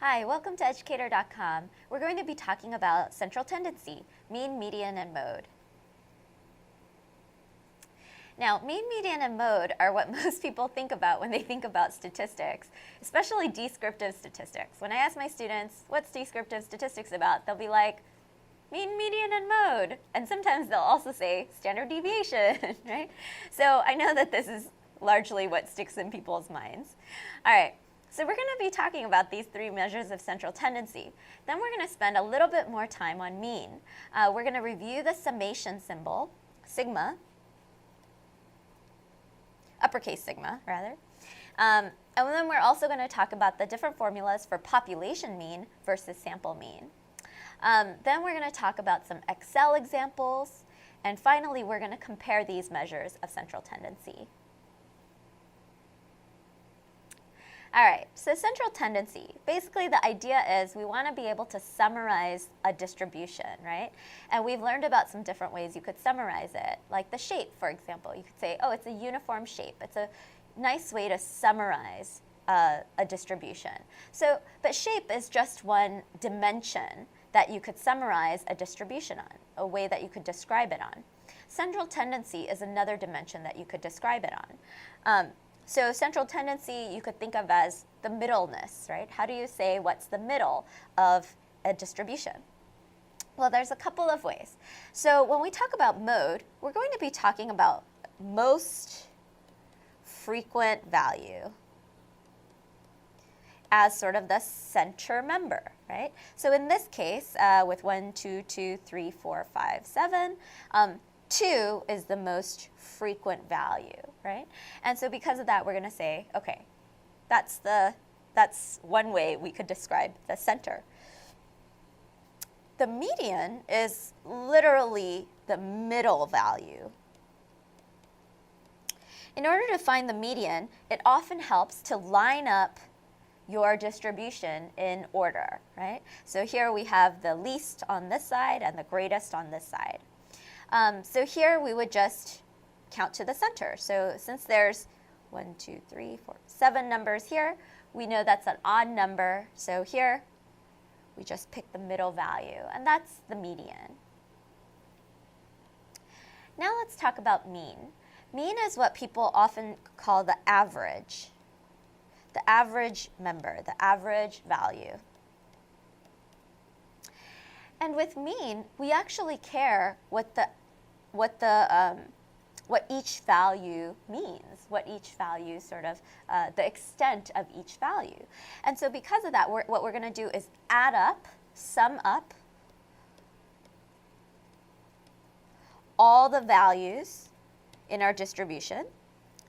Hi, welcome to educator.com. We're going to be talking about central tendency, mean, median, and mode. Now, mean, median, and mode are what most people think about when they think about statistics, especially descriptive statistics. When I ask my students, what's descriptive statistics about? They'll be like, mean, median, and mode. And sometimes they'll also say standard deviation, right? So I know that this is largely what sticks in people's minds. All right. So we're going to be talking about these three measures of central tendency. Then we're going to spend a little bit more time on mean. We're going to review the summation symbol, sigma, uppercase sigma, rather. And then we're also going to talk about the different formulas for population mean versus sample mean. Then we're going to talk about some Excel examples. And finally, we're going to compare these measures of central tendency. All right, so central tendency. Basically, the idea is we want to be able to summarize a distribution, right? And we've learned about some different ways you could summarize it, like the shape, for example. You could say, oh, it's a uniform shape. It's a nice way to summarize a distribution. So, but shape is just one dimension that you could summarize a distribution on, a way that you could describe it on. Central tendency is another dimension that you could describe it on. So central tendency you could think of as the middleness, right? How do you say what's the middle of a distribution? Well, there's a couple of ways. So when we talk about mode, we're going to be talking about most frequent value as sort of the center member, right? So in this case, with 1, 2, 2, 3, 4, 5, 7, 2 is the most frequent value, right? And so because of that, we're going to say, okay, that's one way we could describe the center. The median is literally the middle value. In order to find the median, it often helps to line up your distribution in order, right? So here we have the least on this side and the greatest on this side. So here we would just count to the center. So since there's 1, 2, 3, 4, 7 numbers here, we know that's an odd number. So here we just pick the middle value, and that's the median. Now let's talk about mean. Mean is what people often call the average member, the average value. And with mean, we actually care what each value means, what each value sort of, the extent of each value. And so because of that, what we're going to do is add up, sum up all the values in our distribution,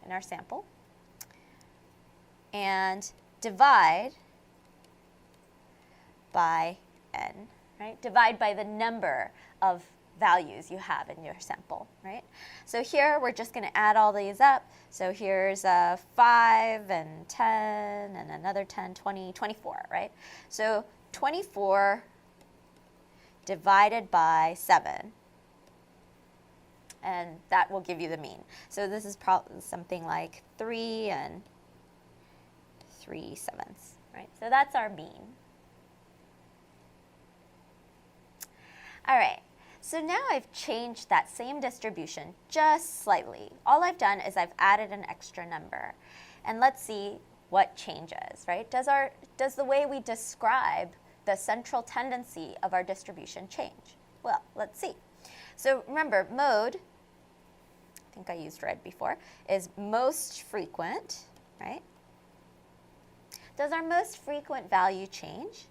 in our sample, and divide by n. Right? Divide by the number of values you have in your sample, right? So here we're just going to add all these up. So here's 5 and 10 and another 10, 20, 24, right? So 24 divided by 7, and that will give you the mean. So this is probably something like 3 and 3/7, right? So that's our mean. All right, so now I've changed that same distribution just slightly. All I've done is I've added an extra number. And let's see what changes, right? Does the way we describe the central tendency of our distribution change? Well, let's see. So remember, mode, I think I used red before, is most frequent, right? Does our most frequent value change?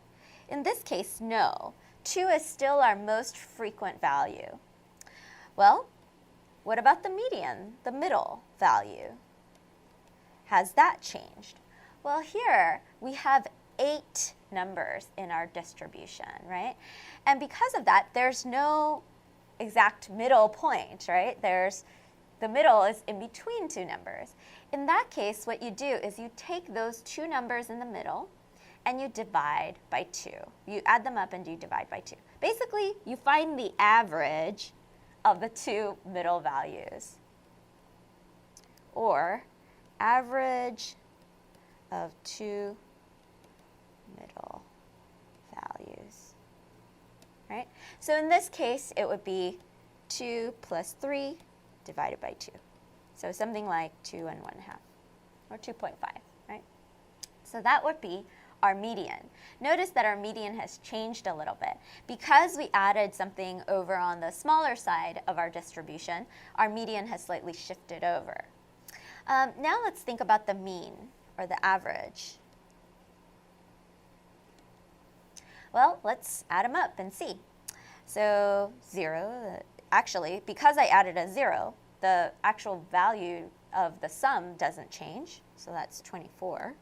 In this case, no. 2 is still our most frequent value. Well, what about the median, the middle value? Has that changed? Well, here we have 8 numbers in our distribution, right? And because of that, there's no exact middle point, right? The middle is in between 2 numbers. In that case, what you do is you take those 2 numbers in the middle and you divide by 2. You add them up and you divide by 2. Basically, you find the average of the 2 middle values, or average of 2 middle right? So in this case, it would be 2 plus 3 divided by 2. So something like 2 and 1/2, or 2.5, right? So that would be our median. Notice that our median has changed a little bit. Because we added something over on the smaller side of our distribution, our median has slightly shifted over. Now let's think about the mean, or the average. Well, let's add them up and see. So 0, actually, because I added a 0, the actual value of the sum doesn't change, so that's 24.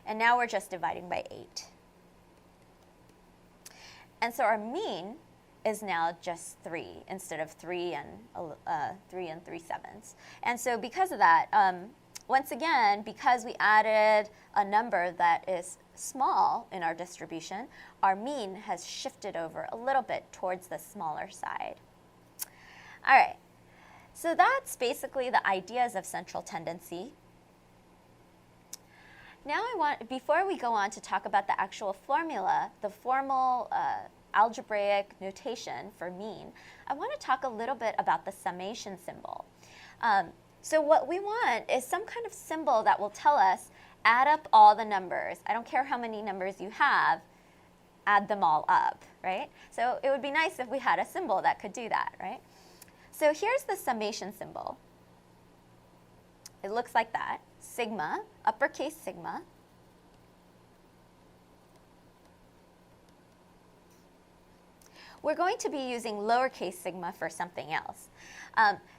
And now we're just dividing by 8. And so our mean is now just 3 instead of 3 and 3/7. And so because of that, once again, because we added a number that is small in our distribution, our mean has shifted over a little bit towards the smaller side. All right, so that's basically the ideas of central tendency. Now before we go on to talk about the actual formula, the formal algebraic notation for mean, I want to talk a little bit about the summation symbol. So what we want is some kind of symbol that will tell us, add up all the numbers. I don't care how many numbers you have, add them all up, right? So it would be nice if we had a symbol that could do that, right? So here's the summation symbol. It looks like that. Sigma, uppercase sigma. We're going to be using lowercase sigma for something else.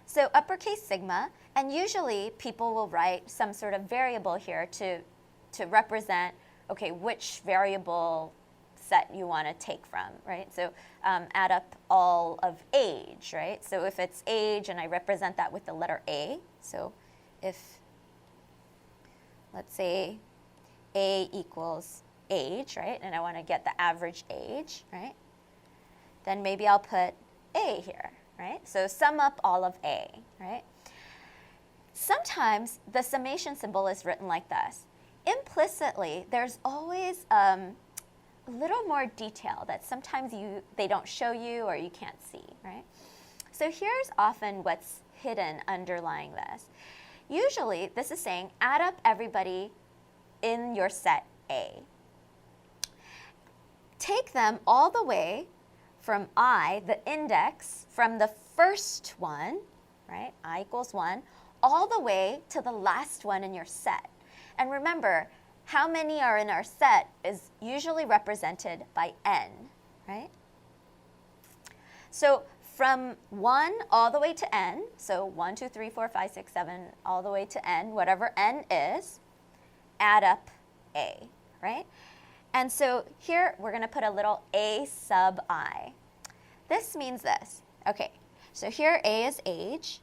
So uppercase sigma, and usually people will write some sort of variable here to represent, okay, which variable set you want to take from, right? So add up all of age, right? So if it's age, and I represent that with the letter A, so if, let's say, A equals age, right? And I want to get the average age, right? Then maybe I'll put A here, right? So sum up all of A, right? Sometimes the summation symbol is written like this. Implicitly, there's always a little more detail that sometimes they don't show you or you can't see, right? So here's often what's hidden underlying this. Usually, this is saying, add up everybody in your set A. Take them all the way from I, the index, from the first one, right, I equals 1, all the way to the last one in your set. And remember, how many are in our set is usually represented by n, right? So from 1 all the way to n, so 1, 2, 3, 4, 5, 6, 7, all the way to n, whatever n is, add up A, right? And so here we're going to put a little A sub I. This means this. Okay, so here A is age.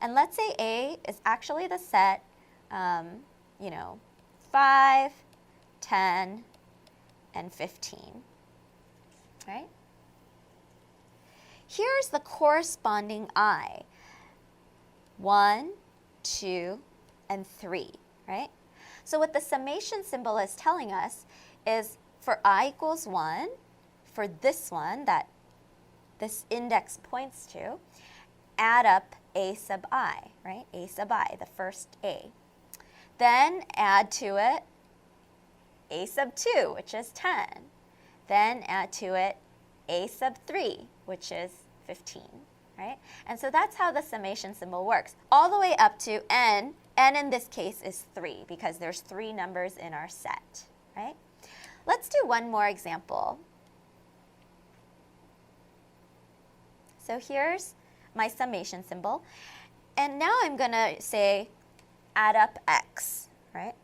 And let's say A is actually the set, 5, 10, and 15, right? Here's the corresponding I, 1, 2, and 3, right? So what the summation symbol is telling us is for I equals 1, for this one that this index points to, add up A sub I, right? A sub I, the first A. Then add to it A sub 2, which is 10. Then add to it A sub 3, which is 15, right? And so that's how the summation symbol works, all the way up to n. N in this case is 3 because there's 3 numbers in our set, right? Let's do one more example. So here's my summation symbol. And now I'm going to say add up x, right?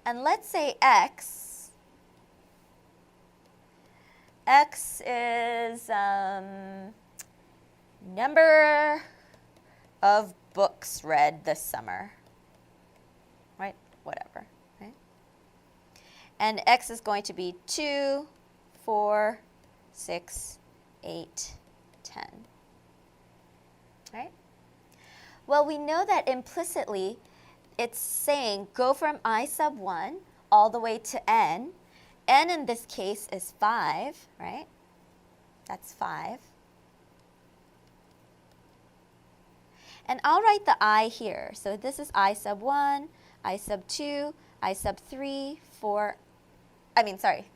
And let's say x is number of books read this summer, right? Whatever, right? And x is going to be 2, 4, 6, 8, 10, right? Well, we know that implicitly it's saying go from I sub 1 all the way to n n in this case is 5, right? That's 5. And I'll write the I here. So this is I sub 1, I sub 2, I sub 3, 4,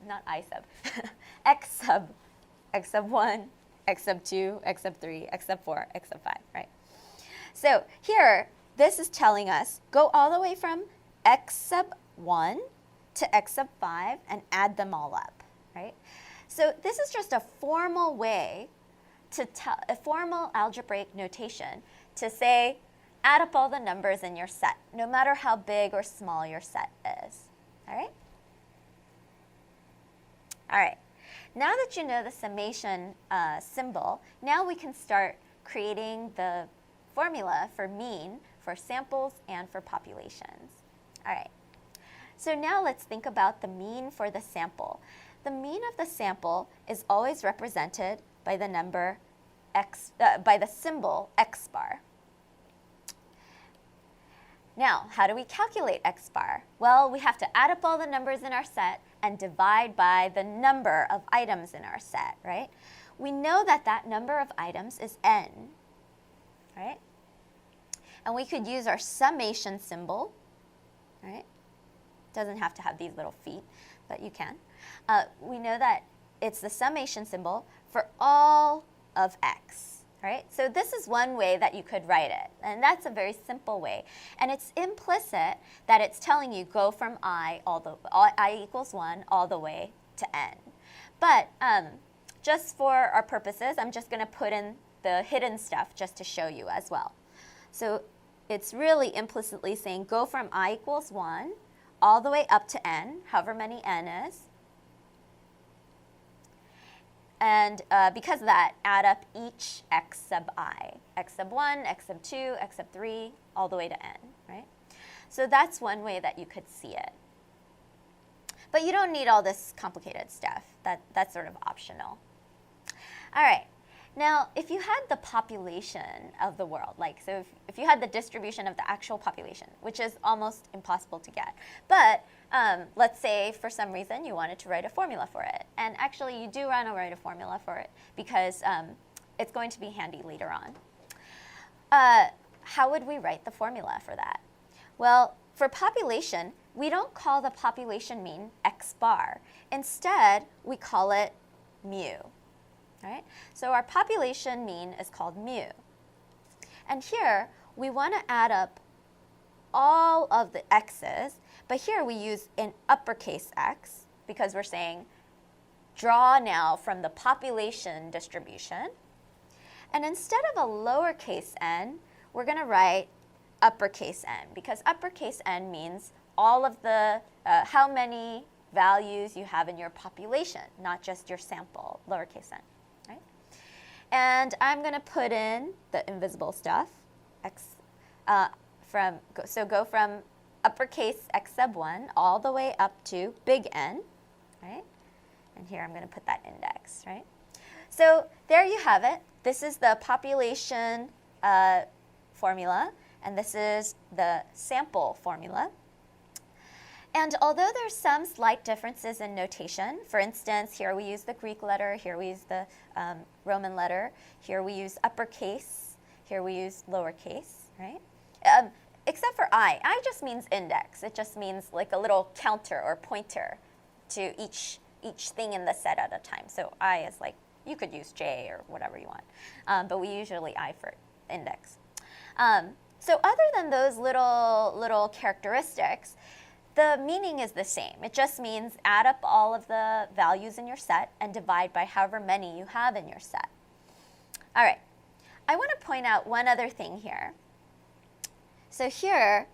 not I sub, x sub 1, x sub 2, x sub 3, x sub 4, x sub 5, right? So here, this is telling us, go all the way from x sub 1 to x sub 5 and add them all up, right? So this is just a formal way to tell, a formal algebraic notation to say, add up all the numbers in your set, no matter how big or small your set is, all right? All right, now that you know the summation symbol, now we can start creating the formula for mean for samples and for populations. All right, so now let's think about the mean for the sample. The mean of the sample is always represented by the number x, by the symbol x bar. Now, how do we calculate x bar? Well, we have to add up all the numbers in our set and divide by the number of items in our set, right? We know that that number of items is n, right? And we could use our summation symbol, right? Doesn't have to have these little feet, but you can. We know that it's the summation symbol for all of x, right? So this is one way that you could write it, and that's a very simple way. And it's implicit that it's telling you go from I equals 1 all the way to n. But just for our purposes, I'm just going to put in the hidden stuff just to show you as well. So it's really implicitly saying go from I equals 1 all the way up to n, however many n is. And because of that, add up each x sub I, x sub 1, x sub 2, x sub 3, all the way to n, right? So that's one way that you could see it. But you don't need all this complicated stuff. That's sort of optional. All right. Now, if you had the population of the world, like, so if you had the distribution of the actual population, which is almost impossible to get, but let's say for some reason you wanted to write a formula for it, and actually you do want to write a formula for it because it's going to be handy later on. How would we write the formula for that? Well, for population, we don't call the population mean x bar. Instead, we call it mu. Right? So our population mean is called mu. And here, we want to add up all of the x's, but here we use an uppercase X because we're saying draw now from the population distribution. And instead of a lowercase n, we're going to write uppercase n because uppercase n means all of the, how many values you have in your population, not just your sample, lowercase n. And I'm going to put in the invisible stuff, go from uppercase x sub 1 all the way up to big N, right? And here I'm going to put that index, right? So there you have it. This is the population formula, and this is the sample formula. And although there's some slight differences in notation, for instance, here we use the Greek letter, here we use the Roman letter, here we use uppercase, here we use lowercase, right? Except for I just means index. It just means like a little counter or pointer to each thing in the set at a time. So I is like, you could use J or whatever you want, but we usually I for index. So other than those little characteristics, the meaning is the same. It just means add up all of the values in your set and divide by however many you have in your set. All right, I want to point out one other thing here. So here,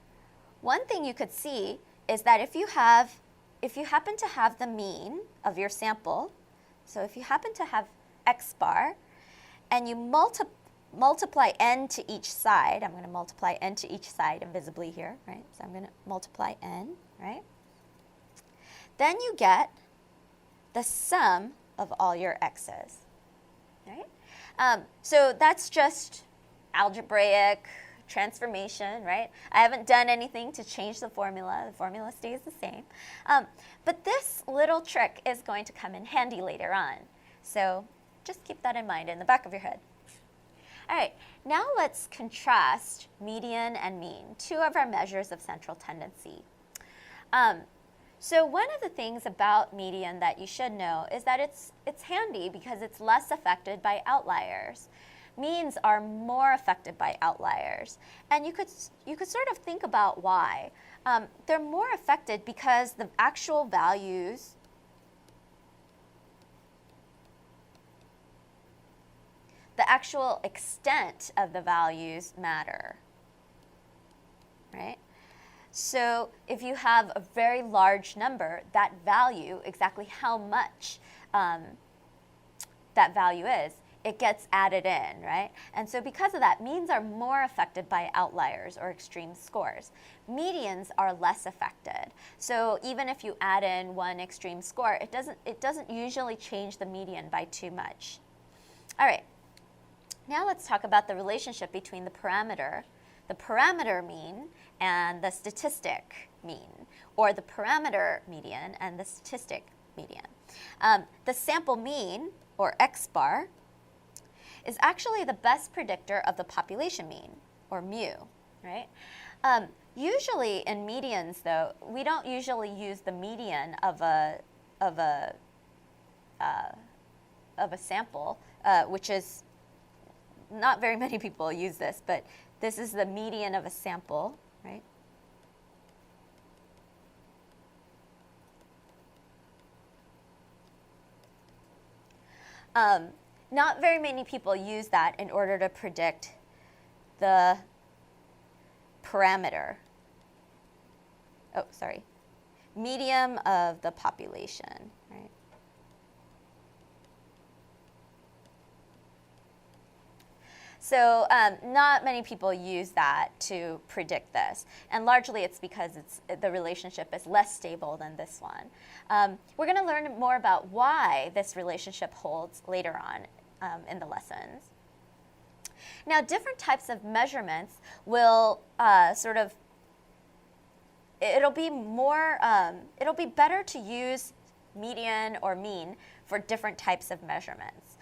one thing you could see is that if you happen to have the mean of your sample, so if you happen to have x bar, and you multiply n to each side, I'm going to multiply n to each side invisibly here, right? So I'm going to multiply n, right? Then you get the sum of all your x's, right? So that's just algebraic transformation, right? I haven't done anything to change the formula stays the same. But this little trick is going to come in handy later on. So just keep that in mind in the back of your head. All right, now let's contrast median and mean, two of our measures of central tendency. So one of the things about median that you should know is that it's handy because it's less affected by outliers. Means are more affected by outliers. And you could sort of think about why. They're more affected because the actual values the actual extent of the values matter, right? So if you have a very large number, that value, exactly how much that value is, it gets added in, right? And so because of that, means are more affected by outliers or extreme scores. Medians are less affected. So even if you add in one extreme score, it doesn't usually change the median by too much. All right. Now let's talk about the relationship between the parameter mean, and the statistic mean, or the parameter median and the statistic median. The sample mean, or X bar, is actually the best predictor of the population mean, or mu, right? Usually in medians, though, we don't usually use the median of a sample, which is not very many people use this, but this is the median of a sample, right? Not very many people use that in order to predict the parameter. Median of the population, right? So not many people use that to predict this, and largely it's because the relationship is less stable than this one. We're going to learn more about why this relationship holds later on in the lessons. Now, different types of measurements will it'll be better to use median or mean for different types of measurements.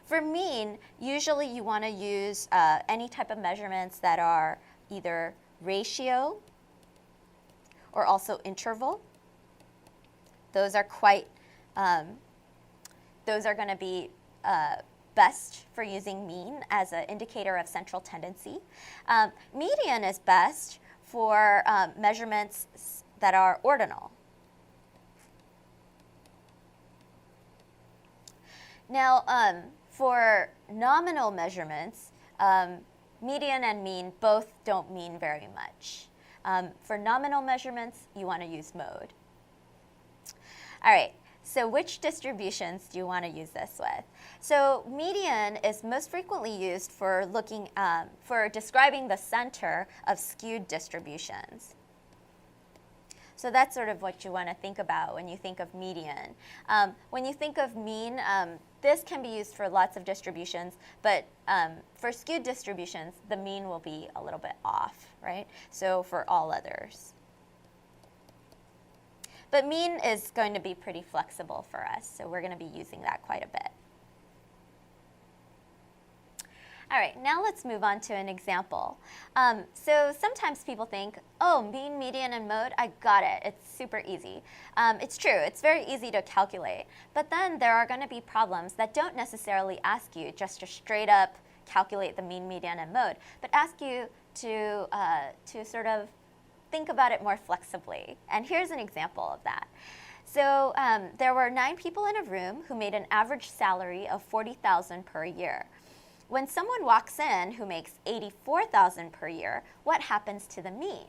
For mean, usually you want to use any type of measurements that are either ratio or also interval. Those are going to be best for using mean as an indicator of central tendency. Median is best for measurements that are ordinal. Now, for nominal measurements, median and mean both don't mean very much. For nominal measurements, you want to use mode. All right, so which distributions do you want to use this with? So median is most frequently used for for describing the center of skewed distributions. So that's sort of what you want to think about when you think of median. When you think of mean, this can be used for lots of distributions, but for skewed distributions, the mean will be a little bit off, right? So for all others. But mean is going to be pretty flexible for us, so we're going to be using that quite a bit. All right, now let's move on to an example. So sometimes people think, oh, mean, median, and mode, I got it. It's super easy. It's true. It's very easy to calculate. But then there are going to be problems that don't necessarily ask you just to straight up calculate the mean, median, and mode, but ask you to sort of think about it more flexibly. And here's an example of that. So there were 9 people in a room who made an average salary of $40,000 per year. When someone walks in who makes $84,000 per year, what happens to the mean?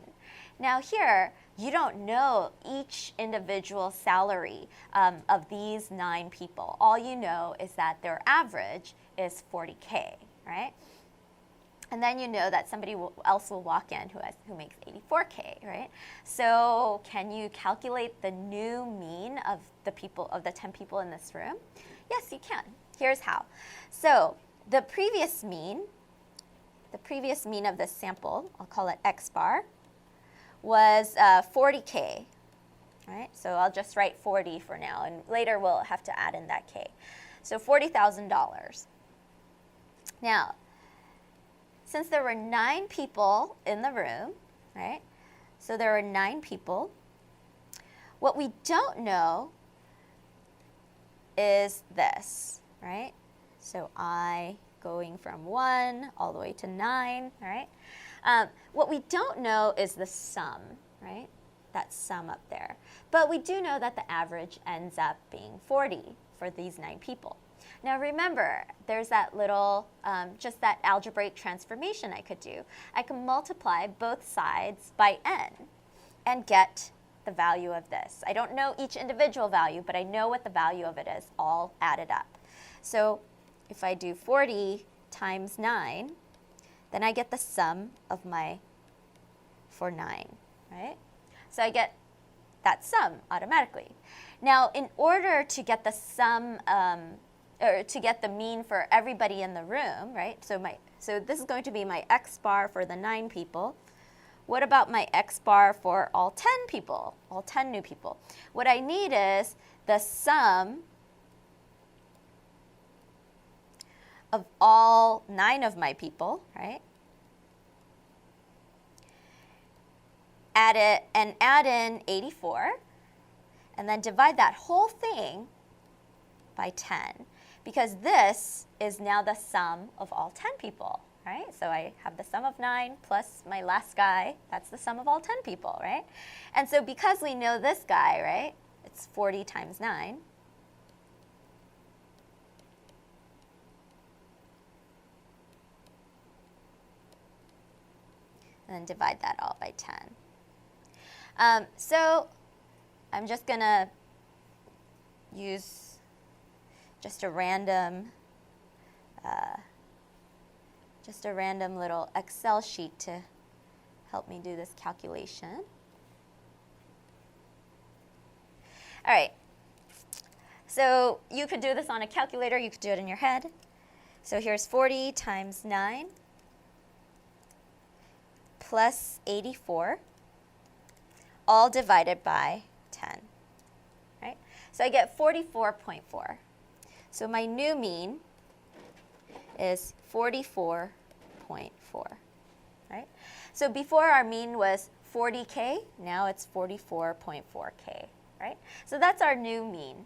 Now here, you don't know each individual salary of these 9 people. All you know is that their average is $40K, right? And then you know that somebody else will walk in who makes $84K, right? So can you calculate the new mean of the 10 people in this room? Yes, you can. Here's how. So the previous mean the previous mean of this sample, I'll call it x bar, was 40K. Right? So I'll just write 40 for now, and later we'll have to add in that K. So $40,000. Now, since there were 9 people in the room, right? So there were 9 people. What we don't know is this, right? So I going from 1 all the way to 9, right? What we don't know is the sum, right? That sum up there. But we do know that the average ends up being 40 for these 9 people. Now remember, there's that little, just that algebraic transformation I could do. I can multiply both sides by n and get the value of this. I don't know each individual value, but I know what the value of it is, all added up. So if I do 40 times 9, then I get the sum of my, for 9, right? So I get that sum automatically. Now, in order to get the sum, or to get the mean for everybody in the room, right? So this is going to be my x bar for the 9 people. What about my x bar for all 10 people, all 10 new people? What I need is the sum of all 9 of my people, right? Add in 84, and then divide that whole thing by 10, because this is now the sum of all 10 people, right? So I have the sum of 9 plus my last guy, that's the sum of all 10 people, right? And so because we know this guy, right, it's 40 times 9, and then divide that all by 10. So I'm just going to use just a random little Excel sheet to help me do this calculation. All right. So you could do this on a calculator. You could do it in your head. So here's 40 times 9 plus 84. All divided by 10, right? So I get 44.4. So my new mean is 44.4, right? So before our mean was 40K, now it's 44.4K, right? So that's our new mean.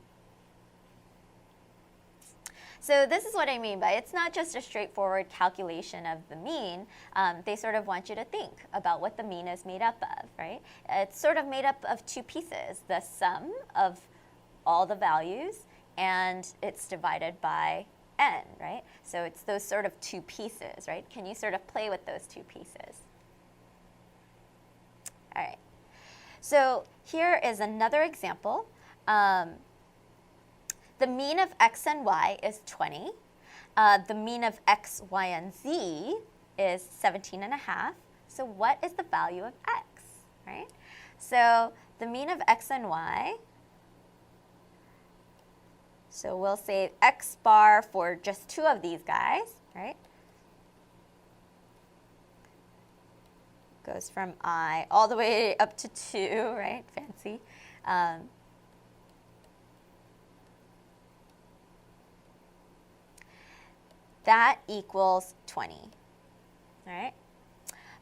So this is what I mean by it's not just a straightforward calculation of the mean. They sort of want you to think about what the mean is made up of, right? It's sort of made up of 2 pieces, the sum of all the values, and it's divided by n, right? So it's those sort of 2 pieces, right? Can you sort of play with those 2 pieces? All right. So here is another example. The mean of x and y is 20. The mean of x, y, and z is 17.5. So what is the value of x, right? So the mean of x and y, so we'll say x bar for just 2 of these guys, right? Goes from I all the way up to 2, right? Fancy. That equals 20, all right?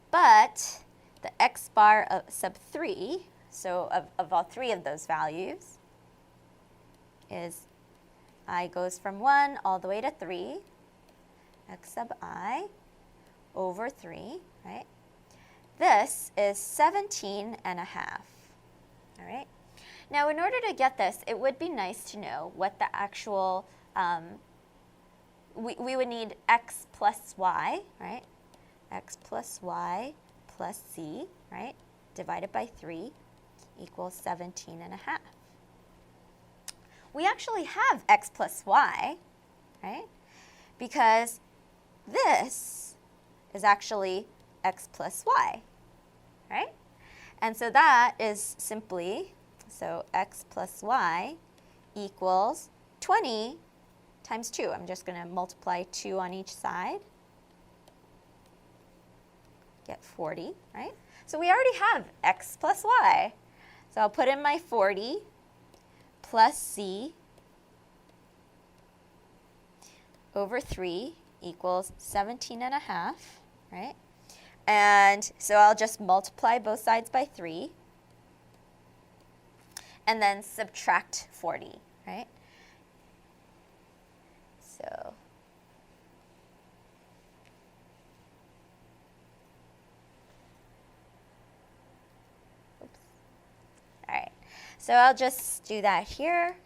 But the x bar of sub 3, so of all 3 of those values, is I goes from 1 all the way to 3, x sub I over 3, right? This is 17.5, all right? Now, in order to get this, it would be nice to know what the actual we would need x plus y, right? X plus y plus z, right? Divided by 3 equals 17.5. We actually have x plus y, right? Because this is actually x plus y, right? And so that is simply, so x plus y equals 20 times 2. I'm just going to multiply 2 on each side. get 40, right? So we already have x plus y. So I'll put in my 40 plus z over 3 equals 17 and a half, right? And so I'll just multiply both sides by 3 and then subtract 40, right? So all right, so I'll just do that here.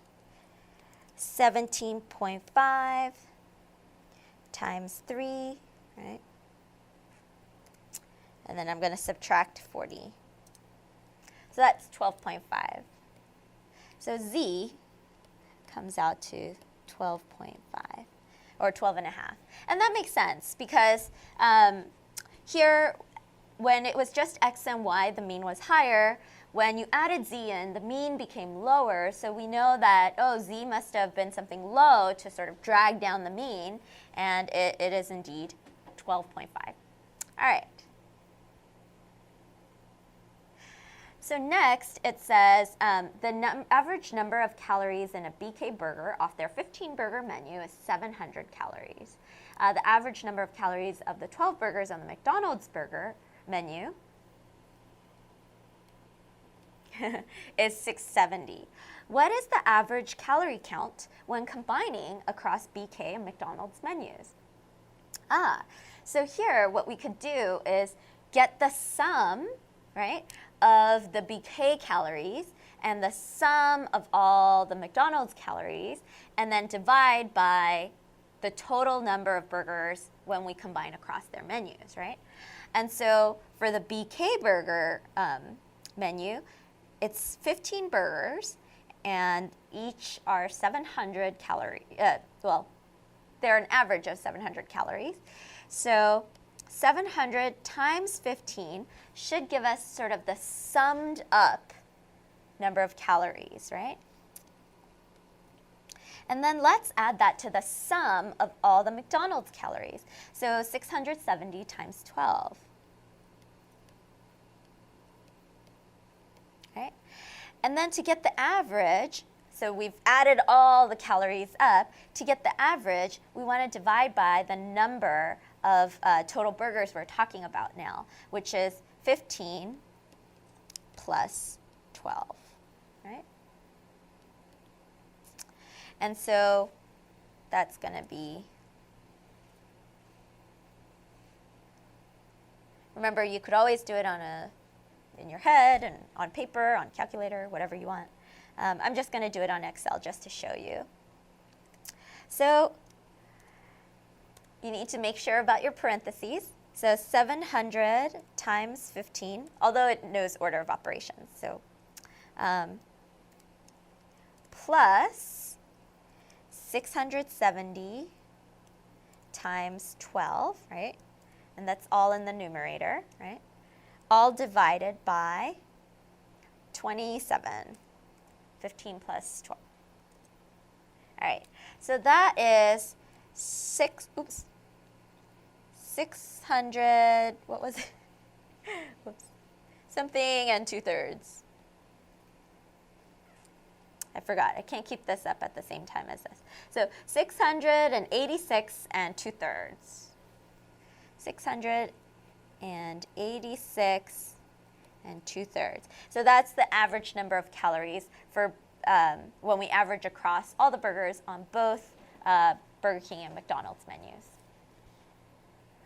17.5 times 3, right? And then I'm going to subtract 40. So that's 12.5. So z comes out to 12.5, or 12 and a half. And that makes sense because here, when it was just x and y, the mean was higher. When you added z in, the mean became lower, so we know that, oh, z must have been something low to sort of drag down the mean, and it is indeed 12.5. All right. So next, it says the average number of calories in a BK burger off their 15-burger menu is 700 calories. The average number of calories of the 12 burgers on the McDonald's burger menu is 670. What is the average calorie count when combining across BK and McDonald's menus? So here what we could do is get the sum, right, of the BK calories and the sum of all the McDonald's calories, and then divide by the total number of burgers when we combine across their menus, right? And so for the BK burger menu, it's 15 burgers, and each are 700 calories. Well, they're an average of 700 calories. So 700 times 15 should give us sort of the summed up number of calories, right? And then let's add that to the sum of all the McDonald's calories. So 670 times 12. Right? And then to get the average, so we've added all the calories up. To get the average, we want to divide by the number of total burgers we're talking about now, which is 15 plus 12, right? And so that's going to be, remember, you could always do it in your head and on paper, on calculator, whatever you want. I'm just going to do it on Excel just to show you. So you need to make sure about your parentheses. So 700 times 15, although it knows order of operations. So plus 670 times 12, right? And that's all in the numerator, right? All divided by 27. 15 plus 12. All right, so that is 600, what was it? Whoops. Something and 2/3. I forgot. I can't keep this up at the same time as this. So 686 and 2/3. 686 and 2/3. So that's the average number of calories for when we average across all the burgers on both Burger King and McDonald's menus.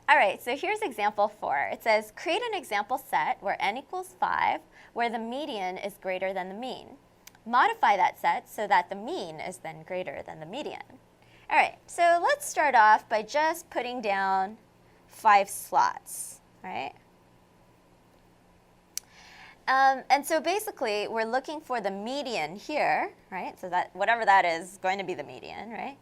All right, so here's example 4. It says, create an example set where n equals 5, where the median is greater than the mean. Modify that set so that the mean is then greater than the median. All right, so let's start off by just putting down 5 slots, right? And so basically, we're looking for the median here, right? So that whatever that is going to be the median, right?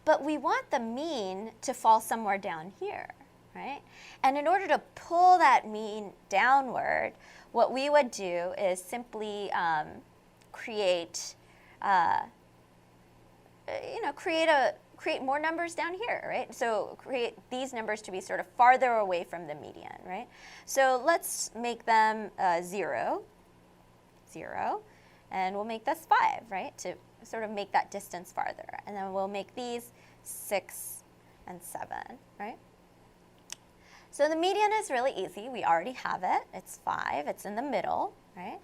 But we want the mean to fall somewhere down here, right? And in order to pull that mean downward, what we would do is simply create create more numbers down here, right? So create these numbers to be sort of farther away from the median, right? So let's make them 0, 0, and we'll make this 5, right? To sort of make that distance farther. And then we'll make these 6 and 7, right? So the median is really easy. We already have it. It's 5. It's in the middle, right?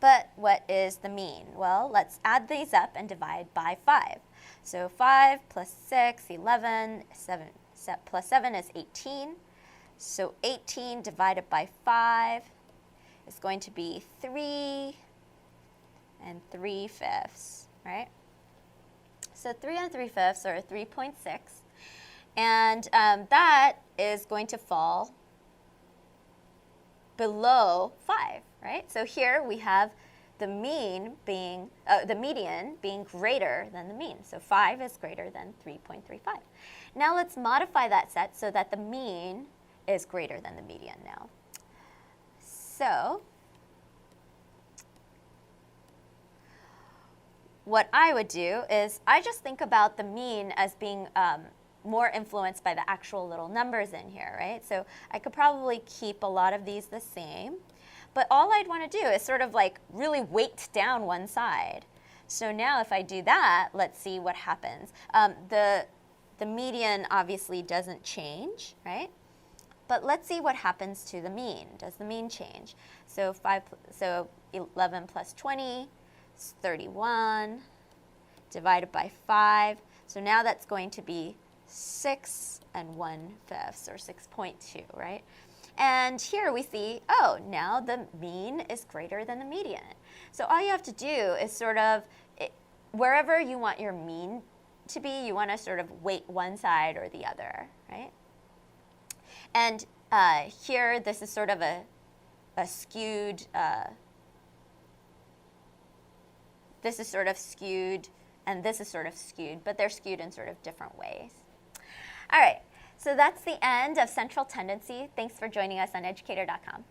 But what is the mean? Well, let's add these up and divide by 5. So 5 plus 6, 11, 7 plus 7 is 18. So 18 divided by 5 is going to be 3 and 3/5, right? So 3 and 3/5 are 3.6. And that is going to fall below 5, right? So here we have the median being greater than the mean. So 5 is greater than 3.35. Now let's modify that set so that the mean is greater than the median now. So what I would do is I just think about the mean as being more influenced by the actual little numbers in here, right? So I could probably keep a lot of these the same, but all I'd want to do is sort of like really weight down one side. So now if I do that, let's see what happens. The median obviously doesn't change, right? But let's see what happens to the mean. Does the mean change? So 11 plus 20 is 31 divided by 5. So now that's going to be 6 and 1/5, or 6.2, right? And here we see, oh, now the mean is greater than the median. So all you have to do is sort of, wherever you want your mean to be, you want to sort of weight one side or the other, right? And here, this is sort of a skewed, this is sort of skewed, and this is sort of skewed, but they're skewed in sort of different ways. All right, so that's the end of central tendency. Thanks for joining us on educator.com.